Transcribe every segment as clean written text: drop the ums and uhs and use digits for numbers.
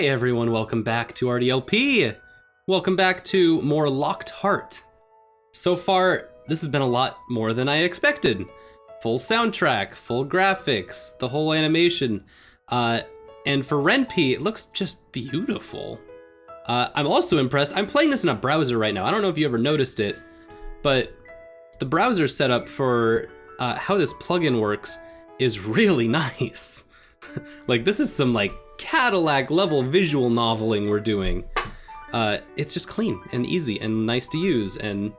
Hey everyone, welcome back to RDLP. Welcome back to more Locked Heart. So far, this has been a lot more than I expected. Full soundtrack, full graphics, the whole animation. And for Ren'Py, it looks just beautiful. I'm also impressed. I'm playing this in a browser right now. I don't know if you ever noticed it, but the browser setup for how this plugin works is really nice. Like, this is some, like, Cadillac level visual noveling we're doing. It's just clean and easy and nice to use, and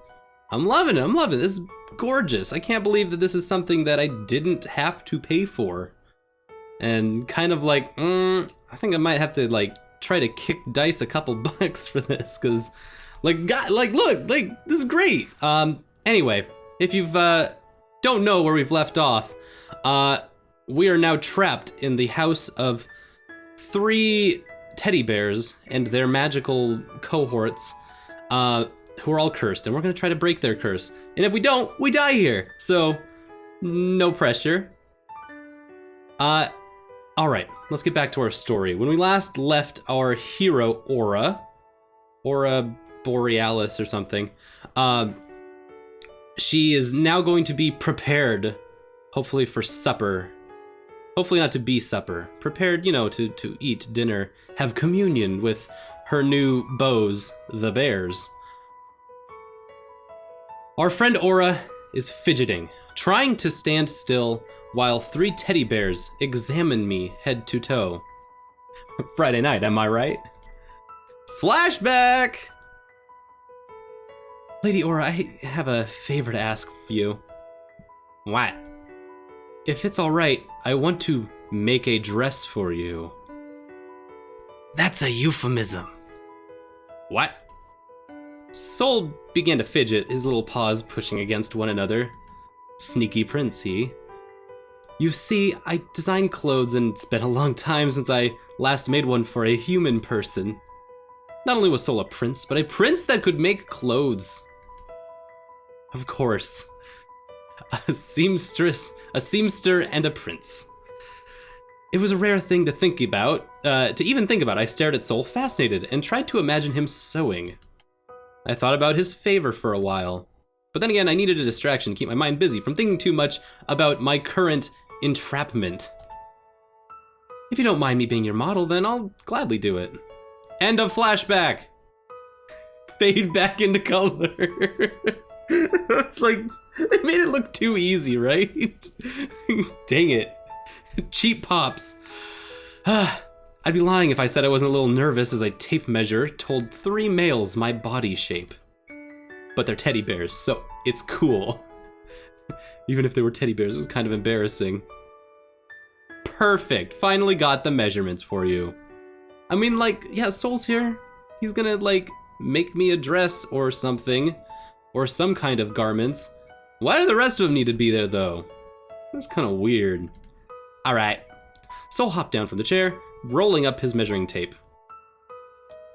I'm loving it. I'm loving it. This is gorgeous. I can't believe that this is something that I didn't have to pay for. And kind of like, I think I might have to, like, try to kick dice a couple bucks for this, because, like, God, like, look, like, this is great. Anyway, if you've, don't know where we've left off, we are now trapped in the house of 3 teddy bears and their magical cohorts, who are all cursed, and we're gonna try to break their curse. And if we don't, we die here. So, no pressure. All right, let's get back to our story. When we last left our hero, Aura Borealis or something, she is now going to be prepared, hopefully for supper. Hopefully not to be supper. Prepared, you know, to eat dinner, have communion with her new beaux, the bears. Our friend Aura is fidgeting, trying to stand still while 3 teddy bears examine me head to toe. Friday night, am I right? Flashback! Lady Aura, I have a favor to ask for you. What? If it's all right, I want to make a dress for you. That's a euphemism. What? Soul began to fidget, his little paws pushing against one another. Sneaky prince, he. You see, I design clothes, and it's been a long time since I last made one for a human person. Not only was Soul a prince, but a prince that could make clothes. Of course. A seamster and a prince. It was a rare thing to think about, I stared at Soul fascinated and tried to imagine him sewing. I thought about his favor for a while, but then again I needed a distraction to keep my mind busy from thinking too much about my current entrapment. If you don't mind me being your model, then I'll gladly do it. End of flashback! Fade back into color. It's like, they made it look too easy, right? Dang it. Cheap pops. I'd be lying if I said I wasn't a little nervous as a tape measure told 3 males my body shape. But they're teddy bears, so it's cool. Even if they were teddy bears, it was kind of embarrassing. Perfect. Finally got the measurements for you. I mean, like, yeah, Soul's here. He's gonna, like, make me a dress or something. Or some kind of garments. Why do the rest of them need to be there, though? That's kind of weird. Alright. Soul hopped down from the chair, rolling up his measuring tape.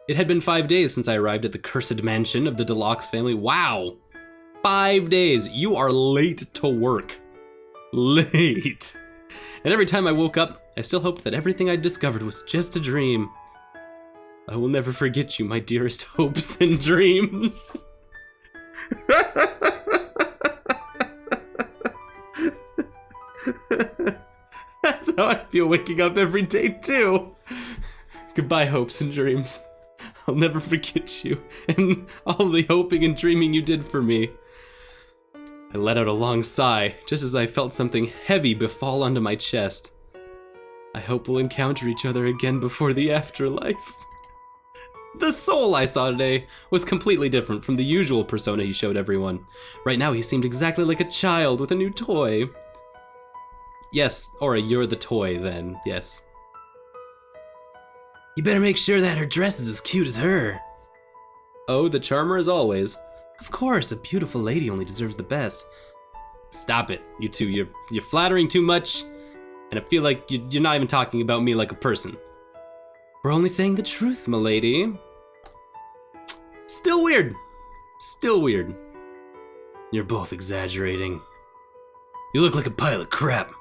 It had been 5 days since I arrived at the cursed mansion of the Deluxe family. Wow! 5 days! You are late to work. Late! And every time I woke up, I still hoped that everything I'd discovered was just a dream. I will never forget you, my dearest hopes and dreams. That's how I feel waking up every day, too. Goodbye, hopes and dreams. I'll never forget you and all the hoping and dreaming you did for me. I let out a long sigh, just as I felt something heavy befall onto my chest. I hope we'll encounter each other again before the afterlife. The Soul I saw today was completely different from the usual persona he showed everyone. Right now he seemed exactly like a child with a new toy. Yes, Aura, you're the toy then, yes. You better make sure that her dress is as cute as her. Oh, the charmer as always. Of course, a beautiful lady only deserves the best. Stop it, you two, you're flattering too much, and I feel like you're not even talking about me like a person. We're only saying the truth, milady. Still weird. Still weird. You're both exaggerating. You look like a pile of crap.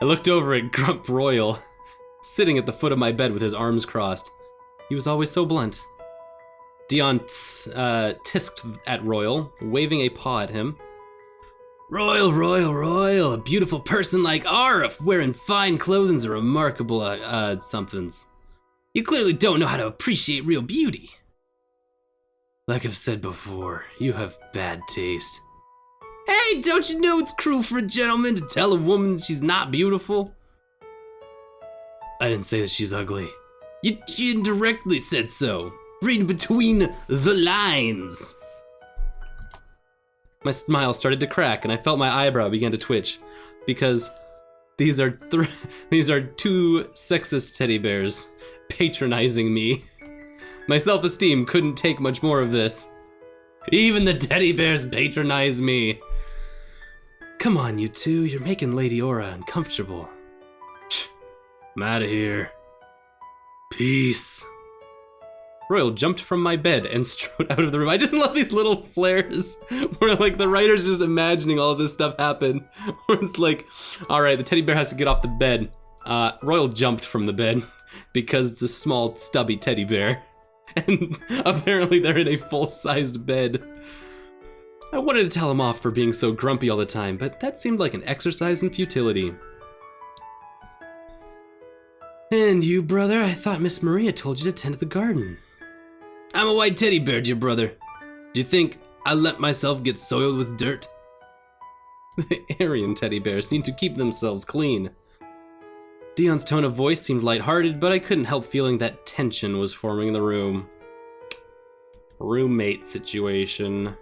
I looked over at Grump Royal. sitting at the foot of my bed with his arms crossed. He was always so blunt. Dion tisked at Royal, waving a paw at him. Royal, Royal, Royal, a beautiful person like Arif wearing fine clothing's a remarkable, somethings. You clearly don't know how to appreciate real beauty. Like I've said before, you have bad taste. Hey, don't you know it's cruel for a gentleman to tell a woman she's not beautiful? I didn't say that she's ugly. You indirectly said so. Read between the lines. My smile started to crack and I felt my eyebrow begin to twitch because these are two sexist teddy bears patronizing me. My self-esteem couldn't take much more of this. Even the teddy bears patronize me. Come on, you two, you're making Lady Aura uncomfortable. I'm out of here. Peace. Royal jumped from my bed and strode out of the room. I just love these little flares where like the writer's just imagining all of this stuff happen. Where it's like, all right, the teddy bear has to get off the bed. Royal jumped from the bed because it's a small stubby teddy bear. And apparently they're in a full-sized bed. I wanted to tell him off for being so grumpy all the time, but that seemed like an exercise in futility. And you, brother, I thought Miss Maria told you to tend to the garden. I'm a white teddy bear, dear brother. Do you think I let myself get soiled with dirt? The Aryan teddy bears need to keep themselves clean. Dion's tone of voice seemed lighthearted, but I couldn't help feeling that tension was forming in the room. Roommate situation.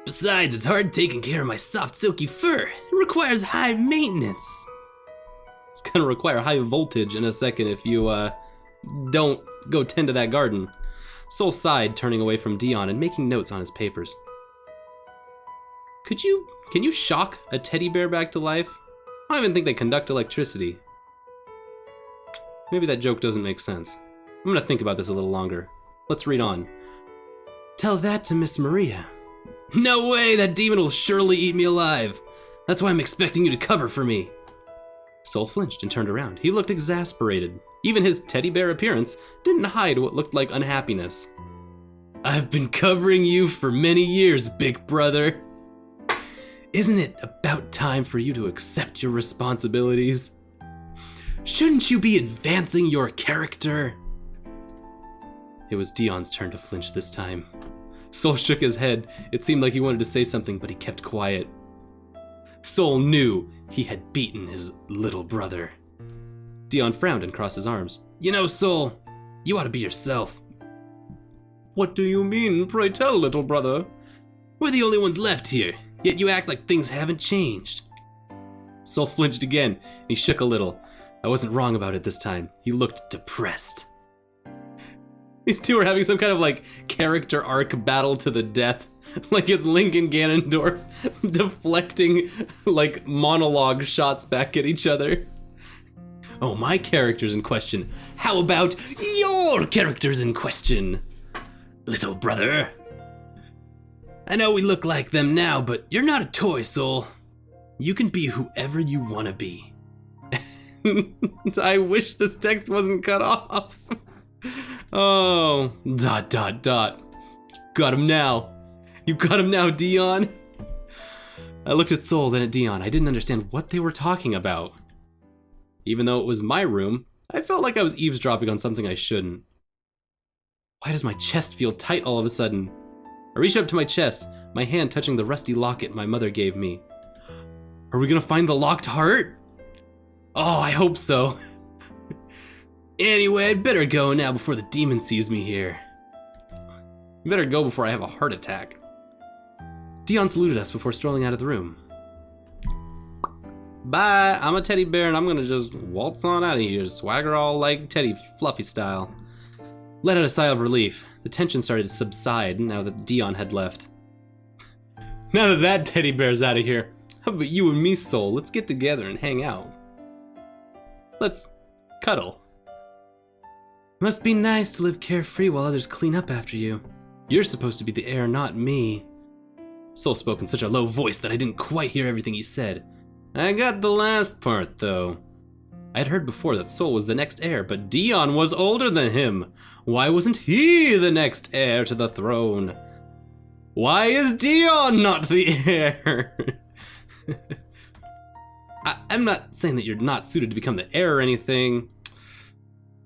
Besides, it's hard taking care of my soft, silky fur. It requires high maintenance. It's gonna require high voltage in a second if you, don't go tend to that garden. Soul sighed, turning away from Dion and making notes on his papers. Can you shock a teddy bear back to life? I don't even think they conduct electricity. Maybe that joke doesn't make sense. I'm gonna think about this a little longer. Let's read on. Tell that to Miss Maria. No way, that demon will surely eat me alive. That's why I'm expecting you to cover for me. Soul flinched and turned around. He looked exasperated. Even his teddy bear appearance didn't hide what looked like unhappiness. I've been covering you for many years, big brother. Isn't it about time for you to accept your responsibilities? Shouldn't you be advancing your character? It was Dion's turn to flinch this time. Soul shook his head. It seemed like he wanted to say something, but he kept quiet. Soul knew he had beaten his little brother. Dion frowned and crossed his arms. You know, Soul, you ought to be yourself. What do you mean, pray tell, little brother? We're the only ones left here, yet you act like things haven't changed. Soul flinched again, and he shook a little. I wasn't wrong about it this time. He looked depressed. These two are having some kind of like character arc battle to the death. Like it's Lincoln Ganondorf deflecting like monologue shots back at each other. Oh, my character's in question. How about your character's in question? Little brother. I know we look like them now, but you're not a toy, Soul. You can be whoever you want to be. I wish this text wasn't cut off. Oh, ... Got him now. You got him now, Dion. I looked at Soul, then at Dion. I didn't understand what they were talking about. Even though it was my room, I felt like I was eavesdropping on something I shouldn't. Why does my chest feel tight all of a sudden? I reached up to my chest, my hand touching the rusty locket my mother gave me. Are we gonna find the locked heart? Oh, I hope so. Anyway, I'd better go now before the demon sees me here. Better go before I have a heart attack. Dion saluted us before strolling out of the room. Bye, I'm a teddy bear and I'm gonna just waltz on out of here, swagger all like Teddy Fluffy style. Let out a sigh of relief. The tension started to subside now that Dion had left. Now that teddy bear's out of here, how about you and me, Soul? Let's get together and hang out. Let's cuddle. Must be nice to live carefree while others clean up after you. You're supposed to be the heir, not me. Soul spoke in such a low voice that I didn't quite hear everything he said. I got the last part, though. I had heard before that Sol was the next heir, but Dion was older than him. Why wasn't he the next heir to the throne? Why is Dion not the heir? I'm not saying that you're not suited to become the heir or anything.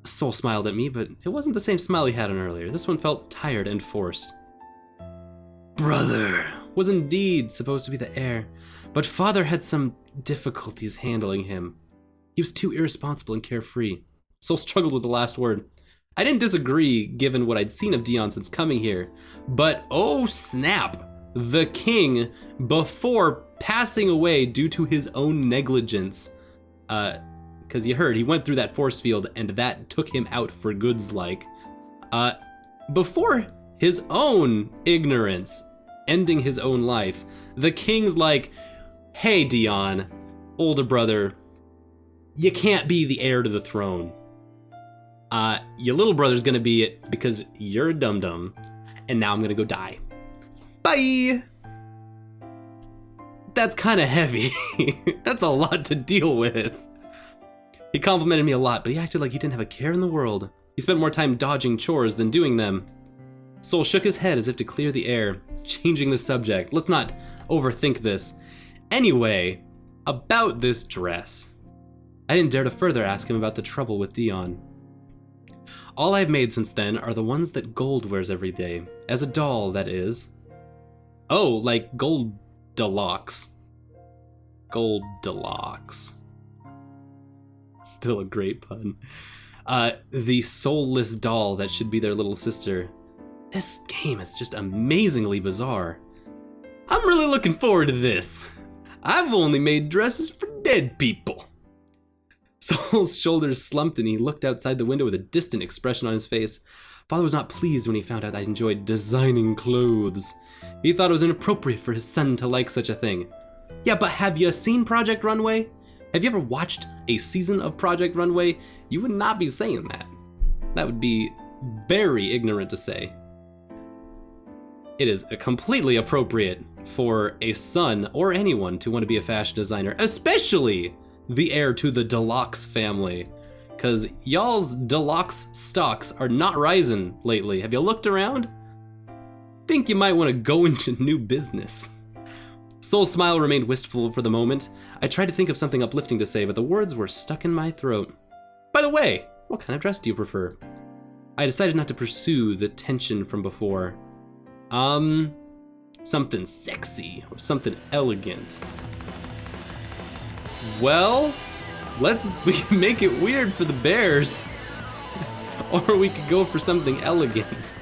Sol smiled at me, but it wasn't the same smile he had on earlier. This one felt tired and forced. Brother was indeed supposed to be the heir, but father had some difficulties handling him. He was too irresponsible and carefree. Sol struggled with the last word. I didn't disagree, given what I'd seen of Dion since coming here, but oh snap! The king, before passing away due to his own negligence, because you heard he went through that force field and that took him out for goods like, before his own ignorance, ending his own life, the king's like, hey Dion, older brother, you can't be the heir to the throne. Your little brother's gonna be it because you're a dum-dum, and now I'm gonna go die. Bye! That's kinda heavy. That's a lot to deal with. He complimented me a lot, but he acted like he didn't have a care in the world. He spent more time dodging chores than doing them. Sol shook his head as if to clear the air, changing the subject. Let's not overthink this. Anyway, about this dress. I didn't dare to further ask him about the trouble with Dion. All I've made since then are the ones that Gold wears every day. As a doll, that is. Oh, like Goldilocks. Goldilocks. Still a great pun. The soulless doll that should be their little sister. This game is just amazingly bizarre. I'm really looking forward to this. I've only made dresses for dead people. Sol's shoulders slumped and he looked outside the window with a distant expression on his face. Father was not pleased when he found out I enjoyed designing clothes. He thought it was inappropriate for his son to like such a thing. Yeah, but have you seen Project Runway? Have you ever watched a season of Project Runway? You would not be saying that. That would be very ignorant to say. It is completely appropriate for a son or anyone to want to be a fashion designer, especially the heir to the Deluxe family, because y'all's Deluxe stocks are not rising lately. Have you looked around? Think you might want to go into new business. Sol's smile remained wistful for the moment. I tried to think of something uplifting to say, but the words were stuck in my throat. By the way, what kind of dress do you prefer? I decided not to pursue the tension from before. Something sexy or something elegant. Well, we can make it weird for the bears. Or we could go for something elegant.